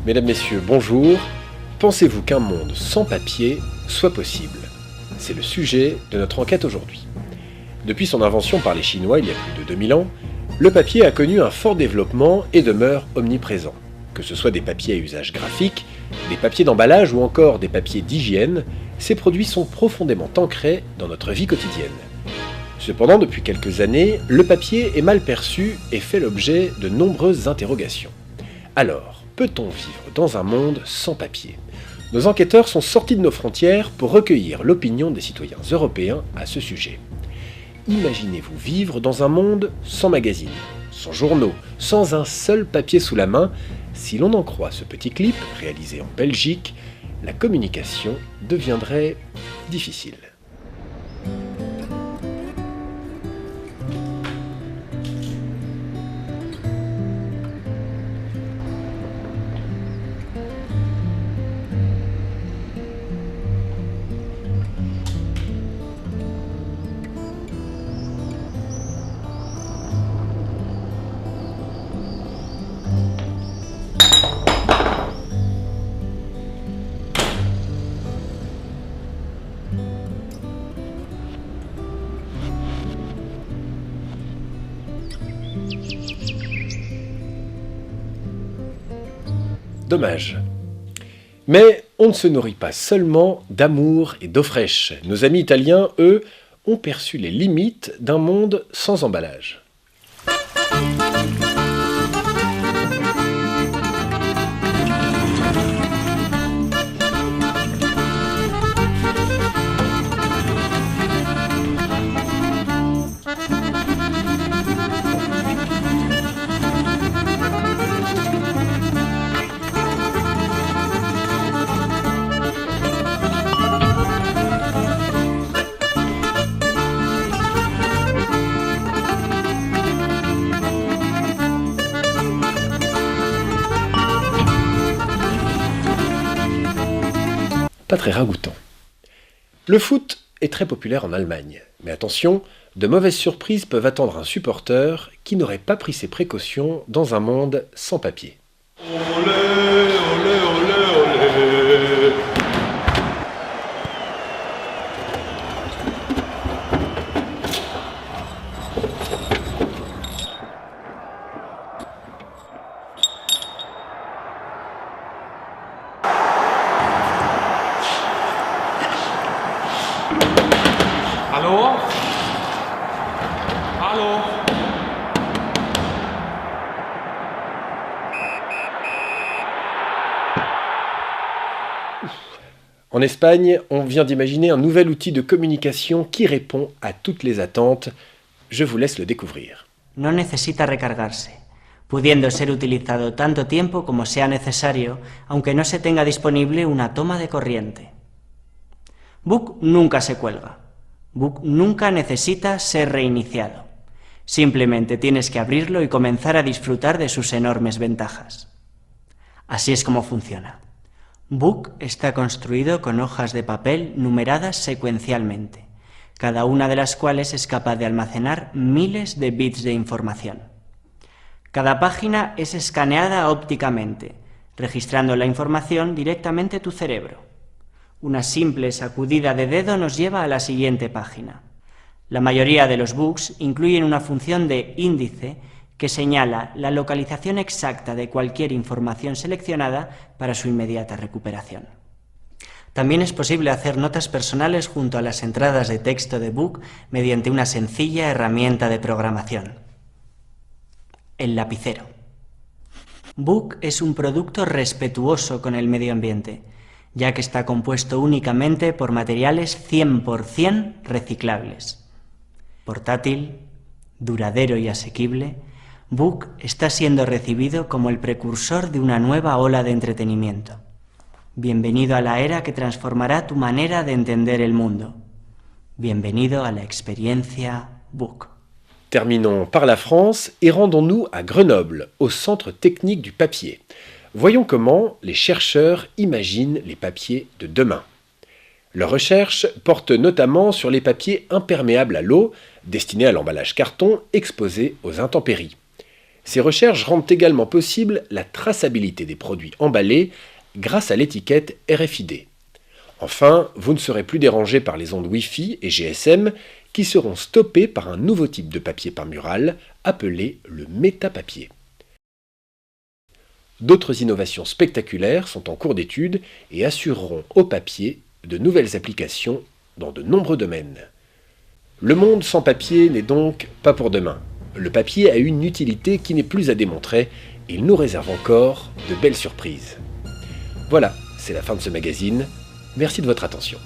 Mesdames, Messieurs, bonjour. Pensez-vous qu'un monde sans papier soit possible? C'est le sujet de notre enquête aujourd'hui. Depuis son invention par les Chinois il y a plus de 2000 ans, le papier a connu un fort développement et demeure omniprésent. Que ce soit des papiers à usage graphique, des papiers d'emballage ou encore des papiers d'hygiène, ces produits sont profondément ancrés dans notre vie quotidienne. Cependant, depuis quelques années, le papier est mal perçu et fait l'objet de nombreuses interrogations. Alors, peut-on vivre dans un monde sans papier? Nos enquêteurs sont sortis de nos frontières pour recueillir l'opinion des citoyens européens à ce sujet. Imaginez-vous vivre dans un monde sans magazines, sans journaux, sans un seul papier sous la main. Si l'on en croit ce petit clip réalisé en Belgique, la communication deviendrait difficile. Dommage. Mais on ne se nourrit pas seulement d'amour et d'eau fraîche. Nos amis italiens, eux, ont perçu les limites d'un monde sans emballage. Pas très ragoûtant. Le foot est très populaire en Allemagne, mais attention, de mauvaises surprises peuvent attendre un supporter qui n'aurait pas pris ses précautions dans un monde sans papier. Olé, olé, olé, olé. Allô? Allô? En Espagne, on vient d'imaginer un nouvel outil de communication qui répond à toutes les attentes. Je vous laisse le découvrir. No necesita recargarse, pudiendo ser utilizado tanto tiempo como sea necesario, aunque no se tenga disponible una toma de corriente. Book nunca se cuelga. Book nunca necesita ser reiniciado. Simplemente tienes que abrirlo y comenzar a disfrutar de sus enormes ventajas. Así es como funciona. Book está construido con hojas de papel numeradas secuencialmente, cada una de las cuales es capaz de almacenar miles de bits de información. Cada página es escaneada ópticamente, registrando la información directamente a tu cerebro. Una simple sacudida de dedo nos lleva a la siguiente página. La mayoría de los books incluyen una función de índice que señala la localización exacta de cualquier información seleccionada para su inmediata recuperación. También es posible hacer notas personales junto a las entradas de texto de Book mediante una sencilla herramienta de programación: el lapicero. Book es un producto respetuoso con el medio ambiente, ya que está compuesto únicamente por materiales 100% reciclables. Portátil, duradero y asequible, Book está siendo recibido como el precursor de una nueva ola de entretenimiento. Bienvenido a la era que transformará tu manera de entender el mundo. Bienvenido a la experiencia Book. Terminons par la France et rendons-nous à Grenoble, au Centre technique du papier. Voyons comment les chercheurs imaginent les papiers de demain. Leurs recherches portent notamment sur les papiers imperméables à l'eau, destinés à l'emballage carton exposé aux intempéries. Ces recherches rendent également possible la traçabilité des produits emballés grâce à l'étiquette RFID. Enfin, vous ne serez plus dérangé par les ondes Wi-Fi et GSM qui seront stoppées par un nouveau type de papier peint mural appelé le métapapier. D'autres innovations spectaculaires sont en cours d'étude et assureront au papier de nouvelles applications dans de nombreux domaines. Le monde sans papier n'est donc pas pour demain. Le papier a une utilité qui n'est plus à démontrer et il nous réserve encore de belles surprises. Voilà, c'est la fin de ce magazine. Merci de votre attention.